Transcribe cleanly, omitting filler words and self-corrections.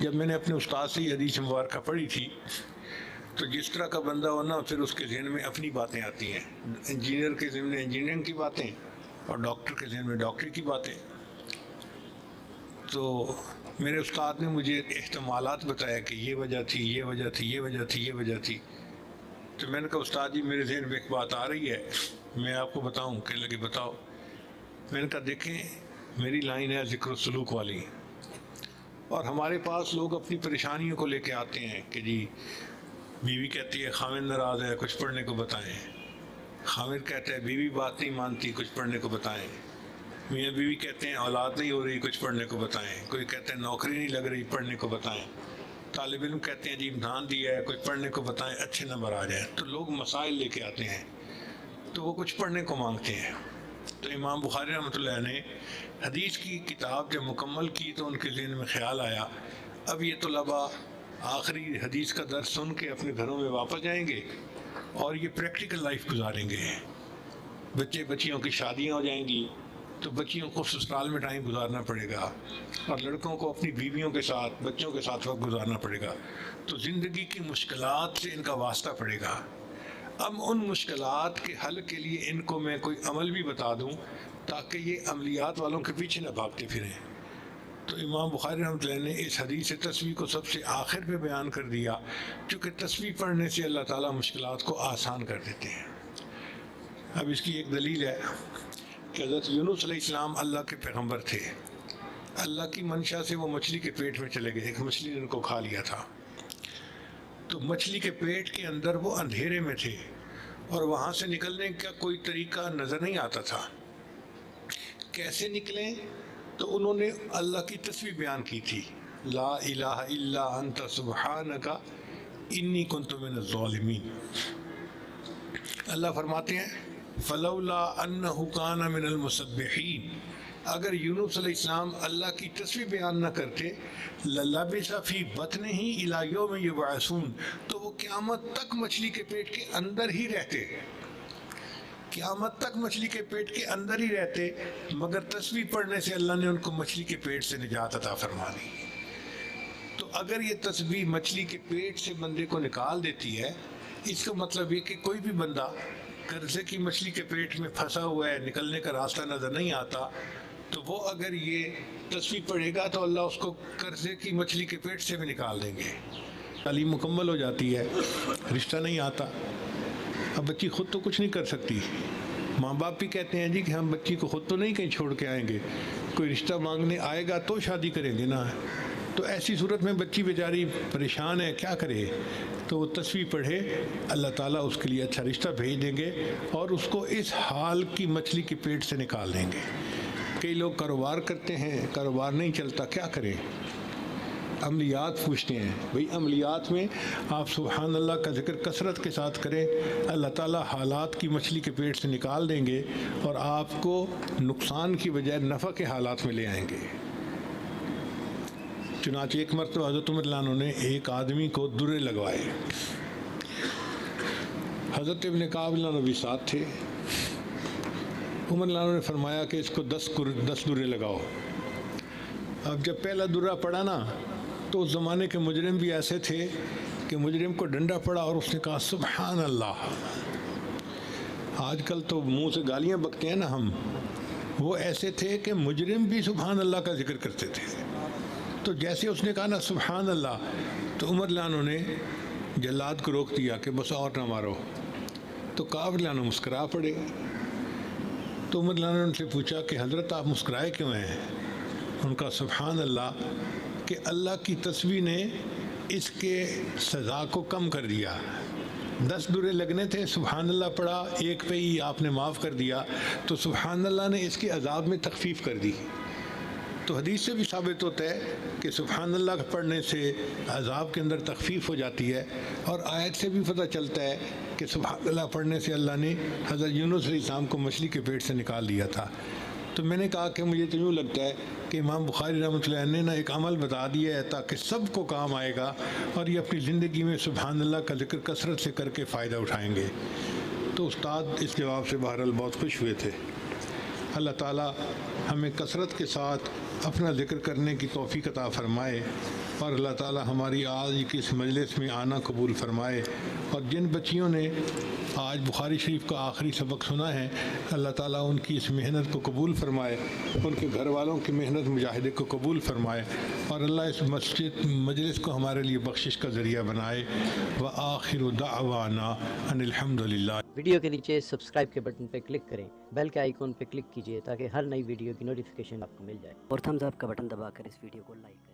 جب میں نے اپنے استاد سے یہ حدیث مبارکہ پڑھی تھی تو جس طرح کا بندہ ہونا پھر اس کے ذہن میں اپنی باتیں آتی ہیں، انجینئر کے ذہن میں انجینئرنگ کی باتیں اور ڈاکٹر کے ذہن میں ڈاکٹری کی باتیں. تو میرے استاد نے مجھے احتمالات بتایا کہ یہ وجہ تھی، یہ وجہ تھی، یہ وجہ تھی، یہ وجہ تھی. تو میں نے کہا استاد جی میرے ذہن میں ایک بات آ رہی ہے، میں آپ کو بتاؤں. کہ لگے بتاؤ. میں نے کہا دیکھیں میری لائن ہے ذکر و سلوک والی، اور ہمارے پاس لوگ اپنی پریشانیوں کو لے کے آتے ہیں کہ جی بیوی کہتی ہے خامد ناراض ہے، کچھ پڑھنے کو بتائیں. خامد کہتا ہے بیوی بات نہیں مانتی، کچھ پڑھنے کو بتائیں. میاں بیوی کہتے ہیں اولاد نہیں ہو رہی، کچھ پڑھنے کو بتائیں. کوئی کہتا ہے نوکری نہیں لگ رہی، پڑھنے کو بتائیں. طالب علم کہتے ہیں جی امتحان دیا ہے، کچھ پڑھنے کو بتائیں اچھے نمبر آ جائیں. تو لوگ مسائل لے کے آتے ہیں تو وہ کچھ پڑھنے کو مانگتے ہیں. تو امام بخاری رحمۃ اللہ نے حدیث کی کتاب جب مکمل کی تو ان کے ذہن میں خیال آیا اب یہ طلباء آخری حدیث کا درس سن کے اپنے گھروں میں واپس جائیں گے اور یہ پریکٹیکل لائف گزاریں گے. بچیوں کی شادیاں ہو جائیں گی تو بچیوں کو سسرال میں ٹائم گزارنا پڑے گا، اور لڑکوں کو اپنی بیویوں کے ساتھ بچوں کے ساتھ وقت گزارنا پڑے گا. تو زندگی کی مشکلات سے ان کا واسطہ پڑے گا. اب ان مشکلات کے حل کے لیے ان کو میں کوئی عمل بھی بتا دوں تاکہ یہ عملیات والوں کے پیچھے نہ بھاگتے پھریں. تو امام بخاری رحمۃ اللہ نے اس حدیث تصویح کو سب سے آخر پہ بیان کر دیا، چونکہ تصویح پڑھنے سے اللہ تعالیٰ مشکلات کو آسان کر دیتے ہیں. اب اس کی ایک دلیل ہے کہ حضرت یونس علیہ السلام اللہ کے پیغمبر تھے. اللہ کی منشا سے وہ مچھلی کے پیٹ میں چلے گئے. ایک مچھلی نے ان کو کھا لیا تھا. تو مچھلی کے پیٹ کے اندر وہ اندھیرے میں تھے اور وہاں سے نکلنے کا کوئی طریقہ نظر نہیں آتا تھا. کیسے نکلیں؟ تو انہوں نے اللہ کی تصویر بیان کی تھی، لا الہ الا انت سبحانک انی کنت من الظالمین. اللہ فرماتے ہیں فلولا انہ کان من المسبحین، اگر یونس علیہ السلام اللہ کی تصویر بیان نہ کرتے للبث فی بطنہ الی یوم یبعثون، تو وہ قیامت تک مچھلی کے پیٹ کے اندر ہی رہتے. قیامت تک مچھلی کے پیٹ کے اندر ہی رہتے، مگر تصویر پڑھنے سے اللہ نے ان کو مچھلی کے پیٹ سے نجات عطا فرما دی. تو اگر یہ تصویر مچھلی کے پیٹ سے بندے کو نکال دیتی ہے، اس کا مطلب یہ کہ کوئی بھی بندہ قرضے کی مچھلی کے پیٹ میں پھنسا ہوا ہے، نکلنے کا راستہ نظر نہیں آتا، تو وہ اگر یہ تصویر پڑھے گا تو اللہ اس کو قرضے کی مچھلی کے پیٹ سے بھی نکال دیں گے. تعلیم مکمل ہو جاتی ہے، رشتہ نہیں آتا. اب بچی خود تو کچھ نہیں کر سکتی. ماں باپ بھی کہتے ہیں جی کہ ہم بچی کو خود تو نہیں کہیں چھوڑ کے آئیں گے، کوئی رشتہ مانگنے آئے گا تو شادی کریں گے نا. تو ایسی صورت میں بچی بیچاری پریشان ہے، کیا کرے؟ تو وہ تصویر پڑھے، اللہ تعالیٰ اس کے لیے اچھا رشتہ بھیج دیں گے اور اس کو اس حال کی مچھلی کے پیٹ سے نکال دیں گے. کئی لوگ کاروبار کرتے ہیں، کاروبار نہیں چلتا، کیا کریں؟ عملیات پوچھتے ہیں. بھئی عملیات میں آپ سبحان اللہ کا ذکر کثرت کے ساتھ کریں، اللہ تعالیٰ حالات کی مچھلی کے پیٹ سے نکال دیں گے اور آپ کو نقصان کی بجائے نفع کے حالات میں لے آئیں گے. چنانچہ ایک مرتبہ حضرت عمر رضی اللہ عنہ نے ایک آدمی کو درے لگوائے. حضرت ابن کعب رضی اللہ عنہ بھی ساتھ تھے. عمر رضی اللہ عنہ نے فرمایا کہ اس کو 10 درے لگاؤ. اب جب پہلا درہ پڑا نا تو اس زمانے کے مجرم بھی ایسے تھے کہ مجرم کو ڈنڈا پڑا اور اس نے کہا سبحان اللہ. آج کل تو منہ سے گالیاں بکتے ہیں نا ہم، وہ ایسے تھے کہ مجرم بھی سبحان اللہ کا ذکر کرتے تھے. تو جیسے اس نے کہا نا سبحان اللہ، تو عمر رضی اللہ عنہ نے جلاد کو روک دیا کہ بس اور نہ مارو. تو کعب رضی اللہ عنہ مسکرا پڑے. تو عمر رضی اللہ عنہ نے ان سے پوچھا کہ حضرت آپ مسکرائے کیوں ہیں؟ ان کا سبحان اللہ کہ اللہ کی تصویر نے اس کے سزا کو کم کر دیا. 10 درے لگنے تھے، سبحان اللہ پڑھا، ایک پہ ہی آپ نے معاف کر دیا، تو سبحان اللہ نے اس کے عذاب میں تخفیف کر دی. تو حدیث سے بھی ثابت ہوتا ہے کہ سبحان اللہ پڑھنے سے عذاب کے اندر تخفیف ہو جاتی ہے، اور آیت سے بھی پتہ چلتا ہے کہ سبحان اللہ پڑھنے سے اللہ نے حضرت یونس علیہ السلام کو مچھلی کے پیٹ سے نکال دیا تھا. تو میں نے کہا کہ مجھے تو یوں لگتا ہے کہ امام بخاری رحمۃ اللہ نے ایک عمل بتا دیا ہے تاکہ سب کو کام آئے گا اور یہ اپنی زندگی میں سبحان اللہ کا ذکر کثرت سے کر کے فائدہ اٹھائیں گے. تو استاد اس جواب سے بہرحال بہت خوش ہوئے تھے. اللہ تعالیٰ ہمیں کثرت کے ساتھ اپنا ذکر کرنے کی توفیق عطا فرمائے. اور اللہ تعالی ہماری آج کی اس مجلس میں آنا قبول فرمائے، اور جن بچیوں نے آج بخاری شریف کا آخری سبق سنا ہے اللہ تعالیٰ ان کی اس محنت کو قبول فرمائے، ان کے گھر والوں کی محنت مجاہدے کو قبول فرمائے، اور اللہ اس مجلس کو ہمارے لیے بخشش کا ذریعہ بنائے۔ وآخر دعوانا ان الحمد للہ۔ ویڈیو کے نیچے سبسکرائب کے بٹن پہ کلک کریں، بیل کے آئیکن پہ کلک کیجئے تاکہ ہر نئی ویڈیو کی نوٹیفیکیشن آپ کو مل جائے، اور تھمز اپ کا بٹن دبا کر اس ویڈیو کو لائک کریں۔